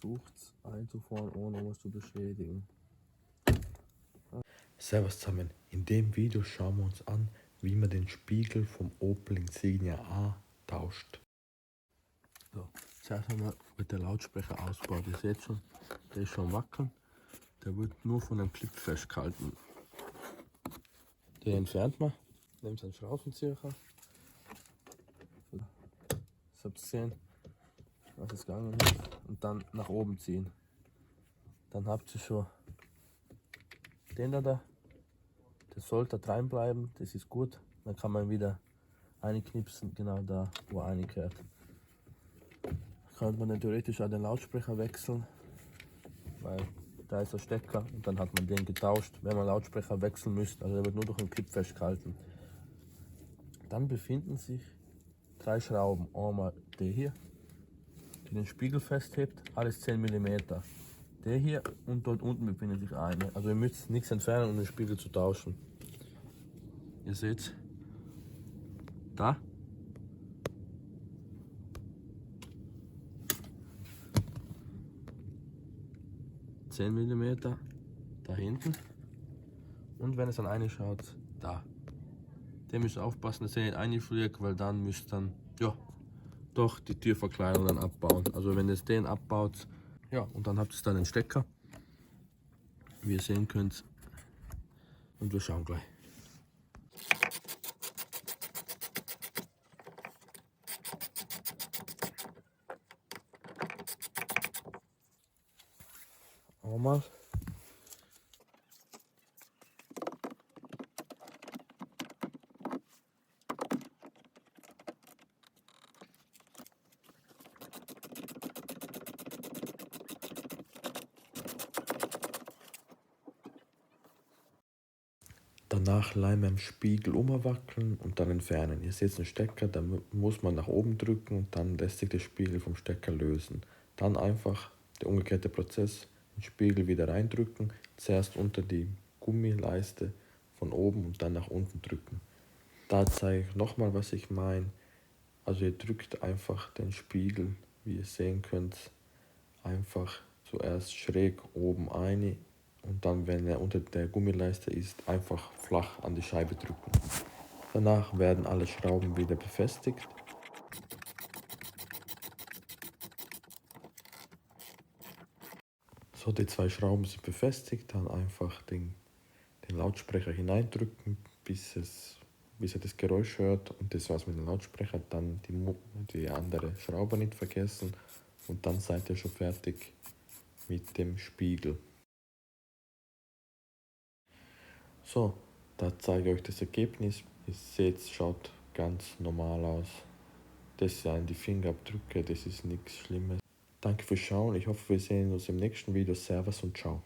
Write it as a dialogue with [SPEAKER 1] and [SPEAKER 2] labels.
[SPEAKER 1] versucht es einzufahren, ohne was zu beschädigen.
[SPEAKER 2] Servus zusammen, in dem Video schauen wir uns an, wie man den Spiegel vom Opel Insignia A tauscht.
[SPEAKER 1] So, zuerst einmal wird der Lautsprecher ausgebaut. Ihr seht schon, der ist schon wackeln. Der wird nur von einem Clip festgehalten. Den entfernt man, nimmt einen Schraubenzieher. So, habt ihr gesehen, was es gegangen ist. Und dann nach oben ziehen. Dann habt ihr schon den da. Der sollte da reinbleiben, das ist gut. Dann kann man wieder einknipsen, genau da, wo er reingehört. Kann man dann theoretisch auch den Lautsprecher wechseln, weil da ist der Stecker und dann hat man den getauscht, wenn man Lautsprecher wechseln müsste. Also der wird nur durch einen Clip festgehalten. Dann befinden sich 3 Schrauben. Einmal der hier, die den Spiegel festhebt, alles 10 mm. Der hier und dort unten befindet sich eine. Also ihr müsst nichts entfernen, um den Spiegel zu tauschen. Ihr seht da. (10 mm) da hinten. Und wenn es dann reinschaut, da. Dem müsst ihr aufpassen, dass ihr nicht einfliegt, weil dann müsst ihr dann, ja, doch die Türverkleidung dann abbauen. Also wenn ihr den abbaut, ja, und dann habt ihr dann den Stecker, wie ihr sehen könnt. Und wir schauen gleich. Einmal.
[SPEAKER 2] Danach Leim am Spiegel umwackeln und dann entfernen. Ihr seht den Stecker, da muss man nach oben drücken und dann lässt sich der Spiegel vom Stecker lösen. Dann einfach der umgekehrte Prozess, den Spiegel wieder reindrücken, zuerst unter die Gummileiste von oben und dann nach unten drücken. Da zeige ich nochmal, was ich meine. Also ihr drückt einfach den Spiegel, wie ihr sehen könnt, einfach zuerst schräg oben ein und dann, wenn er unter der Gummileiste ist, einfach flach an die Scheibe drücken. Danach werden alle Schrauben wieder befestigt. So, die 2 Schrauben sind befestigt, dann einfach den Lautsprecher hineindrücken, bis er das Geräusch hört, und das war's mit dem Lautsprecher. Dann die andere Schraube nicht vergessen und dann seid ihr schon fertig mit dem Spiegel. So, da zeige ich euch das Ergebnis. Ihr seht, es schaut ganz normal aus. Das sind die Fingerabdrücke, das ist nichts Schlimmes. Danke fürs Schauen, ich hoffe, wir sehen uns im nächsten Video. Servus und ciao.